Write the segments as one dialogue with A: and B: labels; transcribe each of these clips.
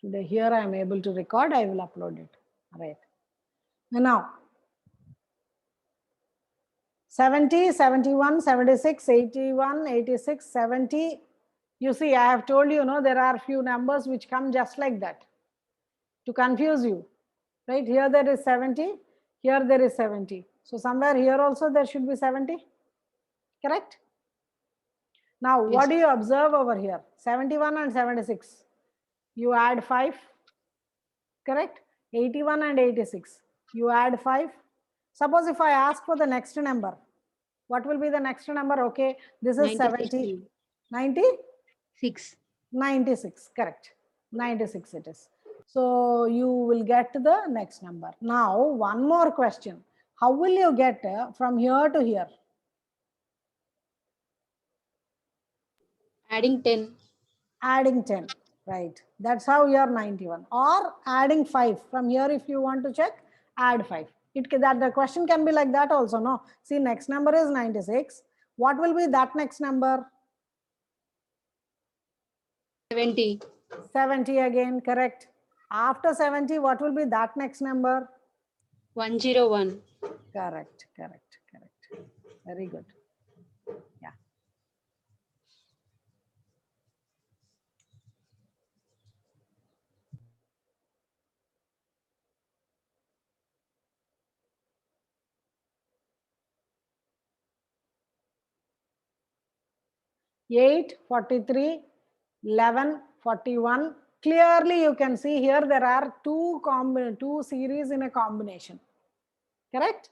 A: Today here I am able to record, I will upload it. Right. Now 70, 71, 76, 81, 86, 70. You see, I have told you, there are few numbers which come just like that to confuse you. Right? Here there is 70, here there is 70. So somewhere here also there should be 70. Correct? Now, what do you observe over here? 71 and 76. You add 5. Correct? 81 and 86. You add 5. Suppose if I ask for the next number, what will be the next number? Okay, this is 70. 90?
B: 6.
A: 96. Correct. 96 it is. So you will get the next number. Now, one more question. How will you get from here to here?
B: Adding 10.
A: Adding 10. Right. That's how you are 91. Or adding 5. From here, if you want to check, add 5. That the question can be like that also, no? See, next number is 96. What will be that next number?
B: 70.
A: 70 again, correct. After 70, what will be that next number?
B: 101.
A: Correct. Very good. Yeah. Eight, 43, 11, 41. Clearly you can see here there are two series in a combination. Correct?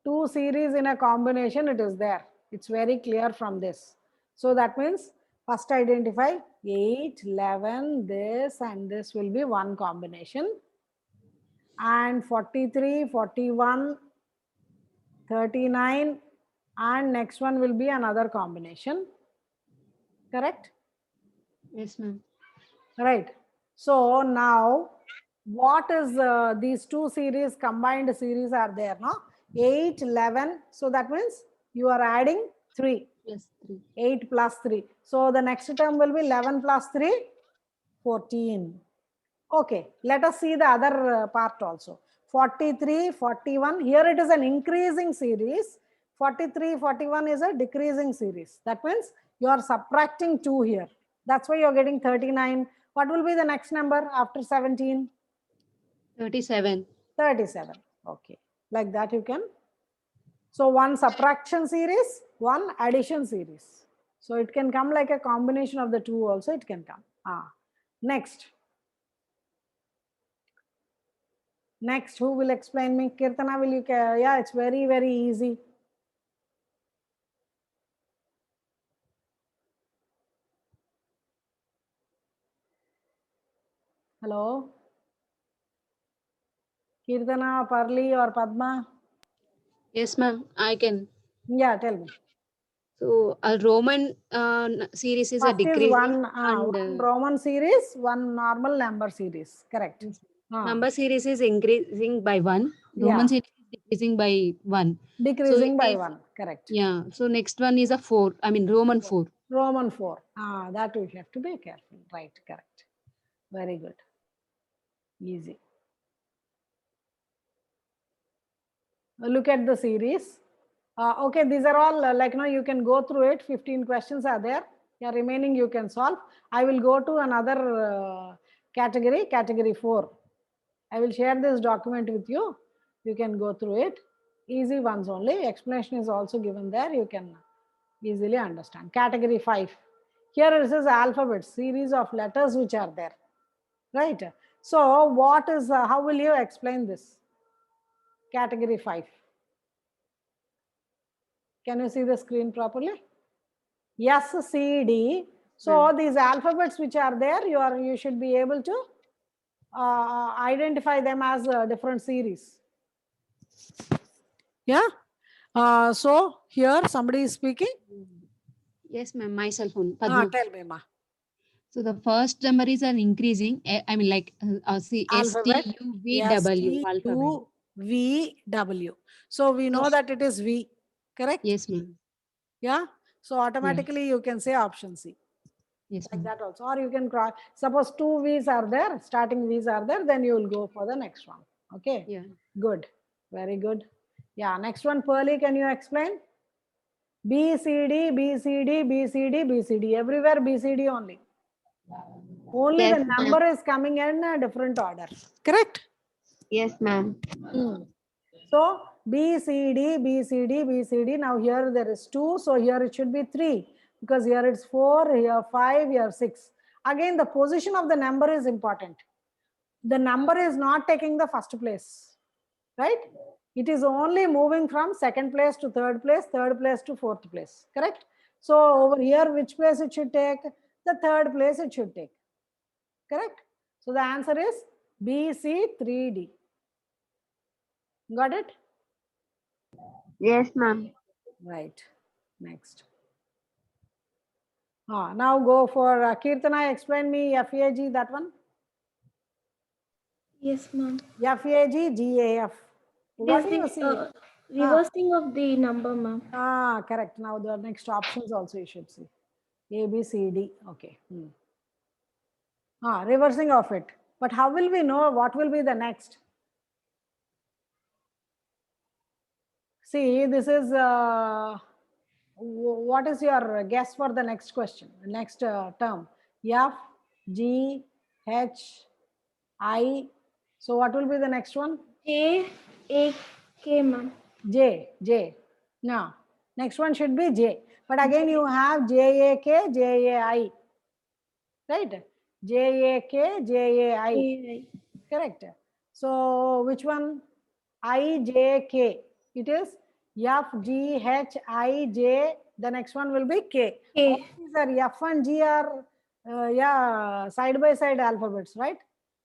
A: Two series in a combination, it is there. It's very clear from this. So that means first identify 8, 11, this and this will be one combination. And 43, 41, 39 and next one will be another combination. Correct?
B: Yes, ma'am.
A: Right. So now what is these two series, combined series are there, no? 8, 11. So that means you are adding 3.
B: Plus 3.
A: 8 plus 3. So the next term will be 11 plus 3, 14. Okay, let us see the other part also. 43, 41. Here it is an increasing series. 43, 41 is a decreasing series. That means you are subtracting 2 here. That's why you are getting 39. What will be the next number after 17?
B: 37.
A: 37. Okay, like that you can. So one subtraction series, one addition series. So it can come like a combination of the two also, it can come. Next. Next, who will explain me? Kirtana, will you? Yeah, it's very, very easy. Hello? Kirtana, Parli or Padma?
B: Yes, ma'am. I can.
A: Yeah, tell me.
B: So a Roman series is
A: First
B: a decreasing.
A: one Roman series, one normal number series. Correct.
B: Number series is increasing by 1. Roman series is decreasing by 1.
A: Decreasing by 1. Correct.
B: Yeah. So next one is a 4. I mean Roman 4.
A: Roman 4. That we have to be careful. Right. Correct. Very good. Easy. Look at the series. Okay, these are all you can go through it. 15 questions are there. Yeah, remaining you can solve. I will go to another category, category 4. I will share this document with you. You can go through it. Easy ones only. Explanation is also given there. You can easily understand. Category 5. Here it says alphabet, series of letters which are there. Right. So what is, how will you explain this? Category 5. Can you see the screen properly? Yes, C, D. So these alphabets which are there, you should be able to identify them as a different series. Yeah. So here somebody is speaking.
B: Yes, ma'am. My cell phone.
A: Tell me, ma.
B: So the first number is an increasing. I mean, like see, STUVW.
A: STUVW. So we know that it is V. Correct?
B: Yes, ma'am.
A: Yeah. So automatically you can say option C.
B: Yes,
A: like
B: ma'am.
A: that also. Or you can cross, suppose two V's are there, starting V's are there, then you will go for the next one. Okay.
B: Yeah.
A: Good. Very good. Yeah. Next one, Pearly, can you explain? B, C, D, B, C, D, B, C, D, B, C, D. Everywhere B, C, D only. Only
C: Yes,
A: the
C: ma'am.
A: number is coming in a different order. Correct?
C: Yes, ma'am.
A: So B, C, D, B, C, D, B, C, D. Now here there is 2. So here it should be 3. Because here it's 4, here 5, here 6. Again, the position of the number is important. The number is not taking the first place. Right? It is only moving from second place to third place to fourth place. Correct? So over here, which place it should take? The third place it should take. Correct? So the answer is BC3D. Got it?
C: Yes, ma'am.
A: Right. Next. Now go for Kirtana. Explain me FAG, that one.
D: Yes, ma'am.
A: FAG, GAF. What do you
D: This
A: see?
D: is reversing of the number, ma'am.
A: Correct. Now the next options also you should see. A, B, C, D. Okay. Reversing of it. But how will we know what will be the next? See, this is, what is your guess for the next question, next term? F, G, H, I. So what will be the next one?
D: J, A, K, ma'am.
A: J. No. Next one should be J. But again, you have JAK, JAI. Right? JAK, JAI.
D: A,
A: Correct. So which one? IJK. It is F, G, H, I, J. The next one will be K.
D: K.
A: All these are F and G are side by side alphabets, right?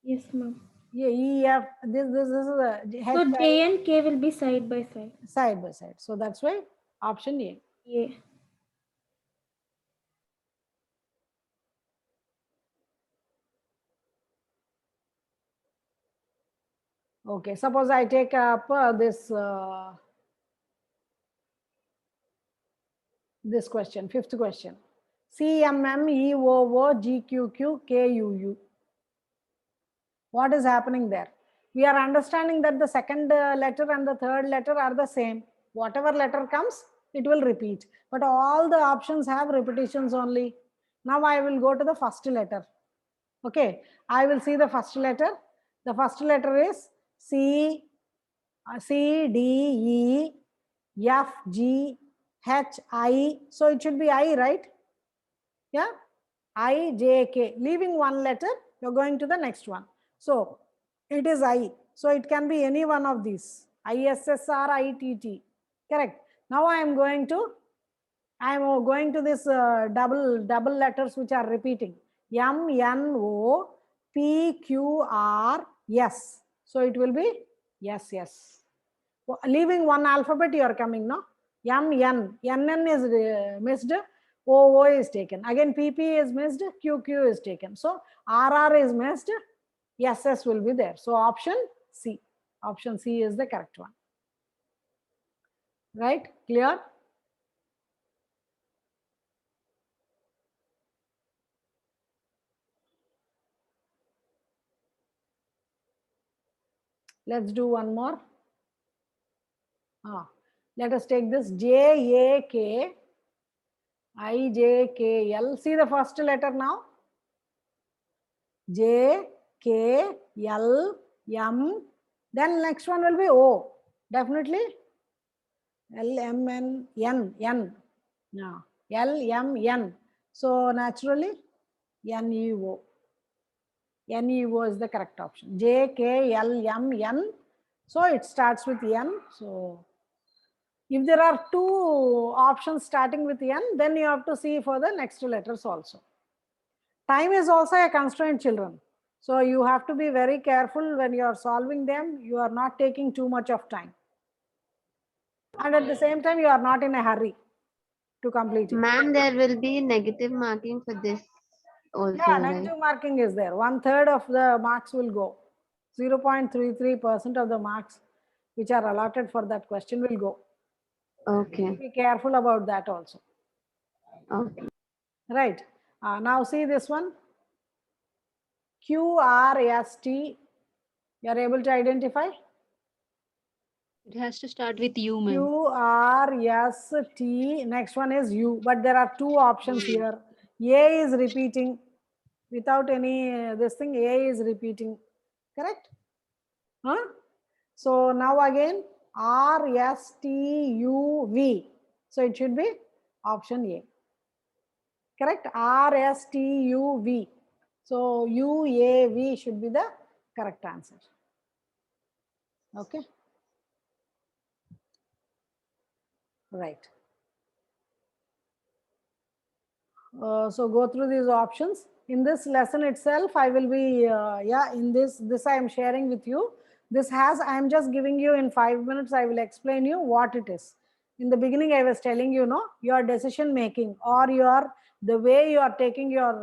D: Yes, ma'am.
A: Yeah, E, F. This is the H,
D: So J and K will be side by side.
A: side by side. So that's why option A.
D: A.
A: Okay. Suppose I take up this question, fifth question. CMMEOOGQQKUU. What is happening there? We are understanding that the second letter and the third letter are the same. Whatever letter comes, it will repeat. But all the options have repetitions only. Now I will go to the first letter. Okay, I will see the first letter. The first letter is C, D, E, F, G, H, I. So it should be I, right? Yeah, I, J, K. Leaving one letter, you're going to the next one. So it is I. So it can be any one of these. ISSR, ITT. Correct. Now I am going to this double letters which are repeating. M, N, O, P, Q, R, S. So it will be yes. Leaving one alphabet, you are coming, no? M, N. N is missed. O is taken. Again, PP is missed. QQ is taken. So RR is missed. SS will be there. So option C. Option C is the correct one. Right? Clear? Let's do one more. Let us take this JAK, IJKL. See the first letter now. J, K, L, M. Then next one will be O. Definitely. L, M, N, N, N. No. L, M, N. So naturally, N, E, O. N, E, O is the correct option. J, K, L, M, N. So it starts with N. So if there are two options starting with N, then you have to see for the next letters also. Time is also a constraint, children. So you have to be very careful when you are solving them. You are not taking too much of time. And at the same time, you are not in a hurry to complete it.
C: Ma'am, there will be negative marking for this also,
A: Yeah,
C: right?
A: negative marking is there. 1/3 of the marks will go. 0.33% of the marks which are allotted for that question will go.
C: Okay.
A: Be careful about that also.
C: Okay.
A: Right. Now see this one. QRST. You are able to identify?
B: It has to start with U, ma'am.
A: QRST. Next one is U. But there are two options here. A is repeating. Without any this thing, A is repeating. Correct? Huh? So now again, RSTUV. So it should be option A. Correct? RSTUV. So UAV should be the correct answer. Okay. Right. So go through these options. In this lesson itself, I will be, in this I am sharing with you. This has, I am just giving you in 5 minutes, I will explain you what it is. In the beginning, I was telling you, no, your decision making or the way you are taking your,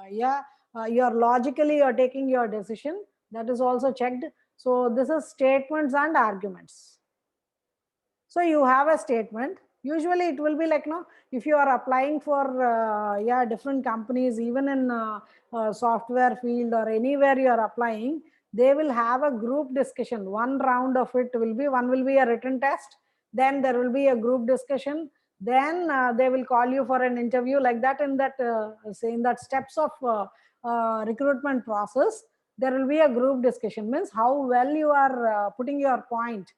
A: your logically you are taking your decision, that is also checked. So this is statements and arguments. So you have a statement. Usually it will be like, no, if you are applying for different companies, even in software field or anywhere you are applying, they will have a group discussion. One round of it will be, one will be a written test, then there will be a group discussion, then they will call you for an interview, like that. In that say in that steps of recruitment process, there will be a group discussion. Means how well you are putting your point,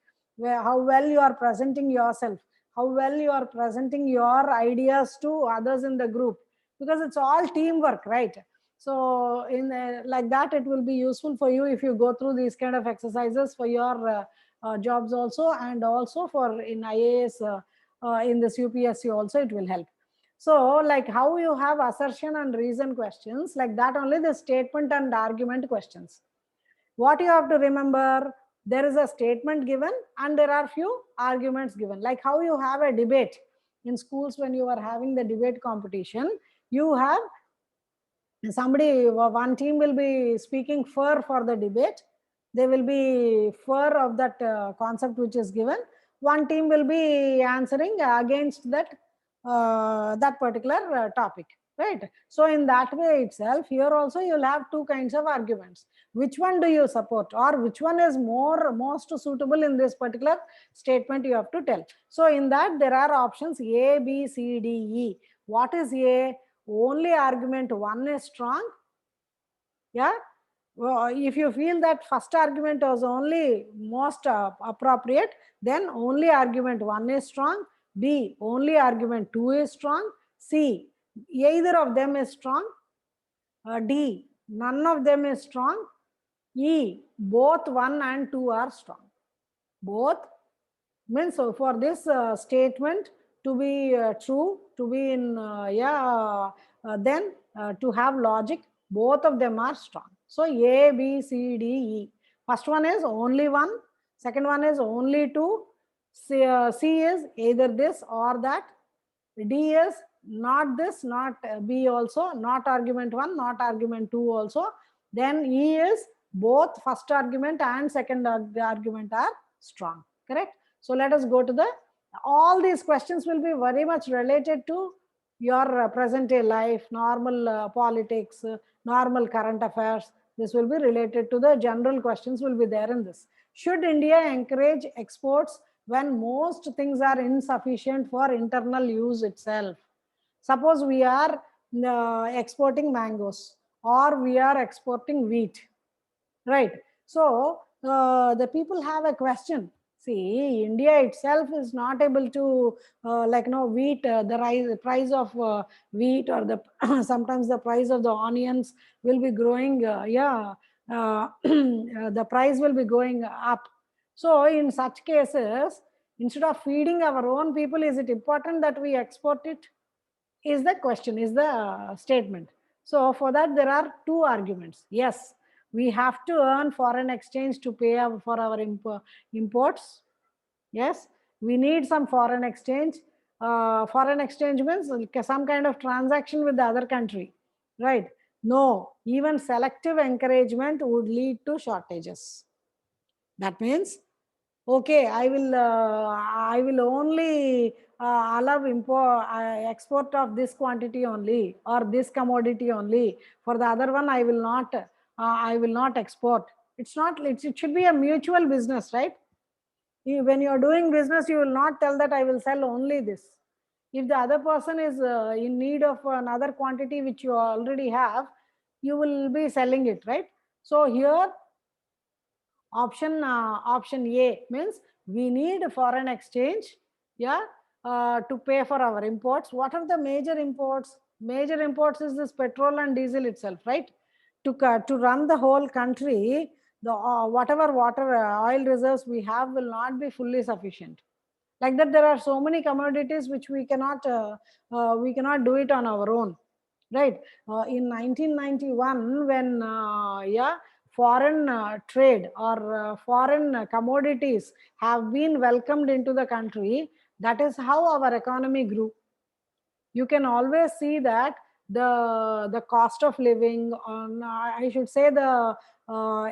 A: how well you are presenting yourself, how well you are presenting your ideas to others in the group, because it's all teamwork, right? So in like that, it will be useful for you if you go through these kind of exercises for your jobs also, and also for in IAS, in this UPSC also it will help. So like how you have assertion and reason questions, like that only the statement and argument questions. What you have to remember, there is a statement given and there are few arguments given. Like how you have a debate in schools, when you are having the debate competition, you have somebody, one team will be speaking for the debate. They will be for of that concept which is given. One team will be answering against that that particular topic, right? So in that way itself, here also you'll have two kinds of arguments. Which one do you support, or which one is most suitable in this particular statement, you have to tell. So in that there are options A, B, C, D, E. What is A? Only argument one is strong. Yeah. Well, if you feel that first argument was only most appropriate, then only argument one is strong. B, only argument two is strong. C, either of them is strong. D, none of them is strong. E, both 1 and 2 are strong. Both means, so for this statement to be true, to be in then to have logic, both of them are strong. So A, B, C, D, E. First one is only 1, second one is only 2, C is either this or that, D is not this, not B also, not argument 1, not argument 2 also. Then E is both first argument and second argument are strong. Correct? So let us go to the, all these questions will be very much related to your present day life, normal politics, normal current affairs. This will be related to the general questions will be there in this. Should India encourage exports when most things are insufficient for internal use itself? Suppose we are exporting mangoes or we are exporting wheat, right? So the people have a question. See, India itself is not able to wheat, the price of wheat, or the sometimes the price of the onions will be growing. The price will be going up. So in such cases, instead of feeding our own people, is it important that we export it? Is the question, is the statement. So for that, there are two arguments. Yes, we have to earn foreign exchange to pay for our imports. Yes, we need some foreign exchange. Foreign exchange means some kind of transaction with the other country, right? No, even selective encouragement would lead to shortages. That means okay, I will only allow export of this quantity only, or this commodity only. For the other one, I will not export. It's not, it should be a mutual business, right? When you're doing business, you will not tell that I will sell only this. If the other person is in need of another quantity which you already have, you will be selling it, right? So here, option A means we need foreign exchange, yeah, to pay for our imports. What are the major imports? Major imports is this petrol and diesel itself, right? To run the whole country, the whatever water oil reserves we have will not be fully sufficient. Like that, there are so many commodities which we cannot do it on our own, right? In 1991, when foreign trade or foreign commodities have been welcomed into the country, that is how our economy grew. You can always see that the cost of living on, I should say, the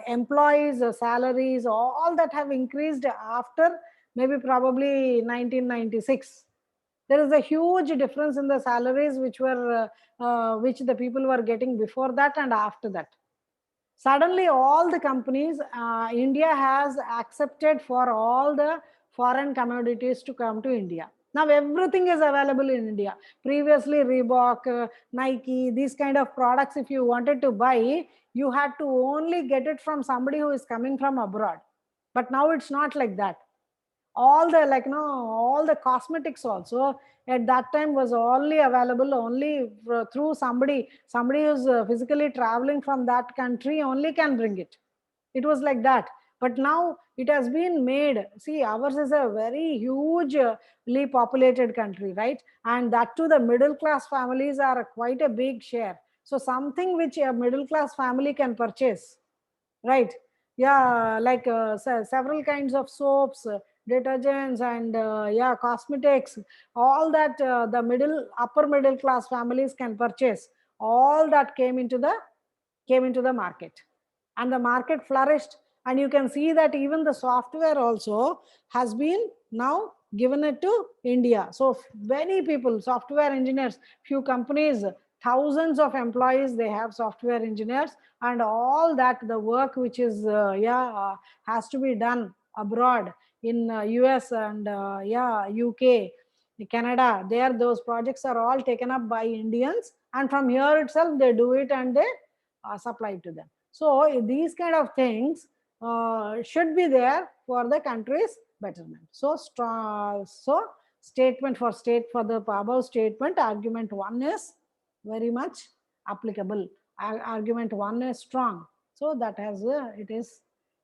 A: employees salaries, all that have increased after maybe probably 1996. There is a huge difference in the salaries which the people were getting before that and after that. Suddenly all the companies, India has accepted for all the foreign commodities to come to India. Now everything is available in India. Previously Reebok, Nike, these kind of products, if you wanted to buy, you had to only get it from somebody who is coming from abroad. But now it's not like that. All the, like, all the cosmetics also at that time was only available only through somebody who's physically traveling from that country only can bring it. It was like that. But now it has been made. See, ours is a very hugely populated country, right? And that too, the middle class families are quite a big share. So something which a middle class family can purchase, right? Yeah, like several kinds of soaps, detergents, and yeah, cosmetics, all that the upper middle class families can purchase, all that came into the market, and the market flourished. And you can see that even the software also has been now given it to India. So many people, software engineers, few companies, thousands of employees, they have software engineers, and all that the work which is has to be done abroad in US and UK, Canada, there those projects are all taken up by Indians, and from here itself they do it and they supply to them. So these kind of things should be there for the country's betterment. So strong. So statement for the above statement, argument 1 is very much applicable. Argument 1 is strong. So that has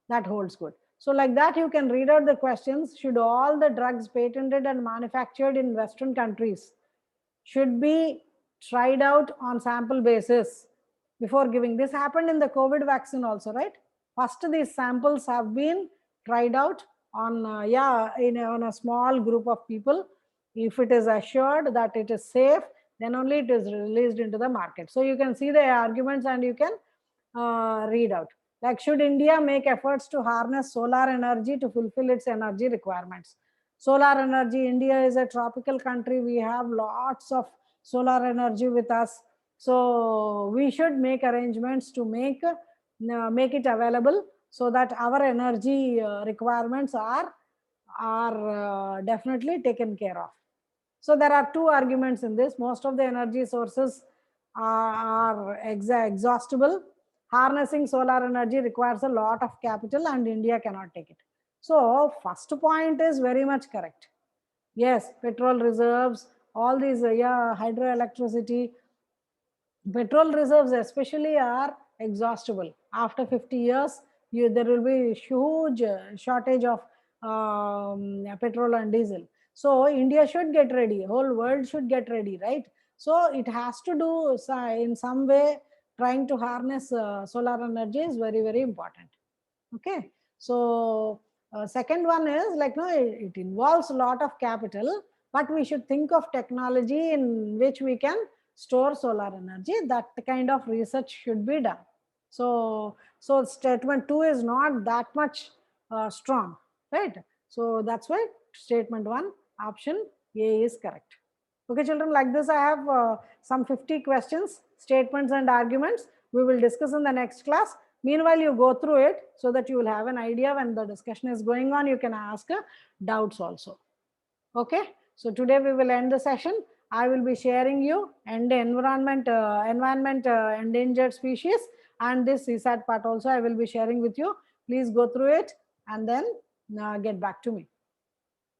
A: that holds good. So like that, you can read out the questions. Should all the drugs patented and manufactured in Western countries should be tried out on sample basis before giving? This happened in the COVID vaccine also, right? First, these samples have been tried out on on a small group of people. If it is assured that it is safe, then only it is released into the market. So you can see the arguments and you can read out. Like, should India make efforts to harness solar energy to fulfill its energy requirements? Solar energy, India is a tropical country. We have lots of solar energy with us. So we should make arrangements to make it available so that our energy requirements are definitely taken care of. So there are two arguments in this. Most of the energy sources are exhaustible. Harnessing solar energy requires a lot of capital and India cannot take it. So first point is very much correct. Yes, petrol reserves, all these hydroelectricity, petrol reserves especially are exhaustible. After 50 years, there will be huge shortage of petrol and diesel. So India should get ready, whole world should get ready, right? So it has to do in some way, trying to harness solar energy is very, very important. Okay, so second one is like, no, it involves a lot of capital, but we should think of technology in which we can store solar energy. That kind of research should be done. So statement 2 is not that much strong, right? So that's why statement 1, option A is correct. Okay, children, like this, I have some 50 questions, statements and arguments. We will discuss in the next class. Meanwhile, you go through it so that you will have an idea when the discussion is going on. You can ask doubts also. Okay, so today we will end the session. I will be sharing you and environment endangered species, and this CSAT part also I will be sharing with you. Please go through it and then get back to me.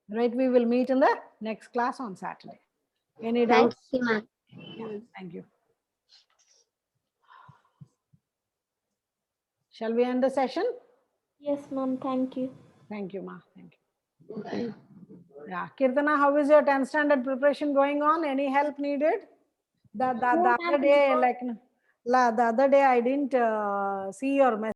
A: Right, we will meet in the next class on Saturday. Any
C: Thank
A: doubts?
C: you, ma'am.
A: Yeah, thank you. Shall we end the session?
D: Yes, ma'am. Thank you.
A: Thank you, Ma. Thank you. Yeah, Kirtana, how is your 10th standard preparation going on? Any help needed? The other day, like, the other day I didn't see your message.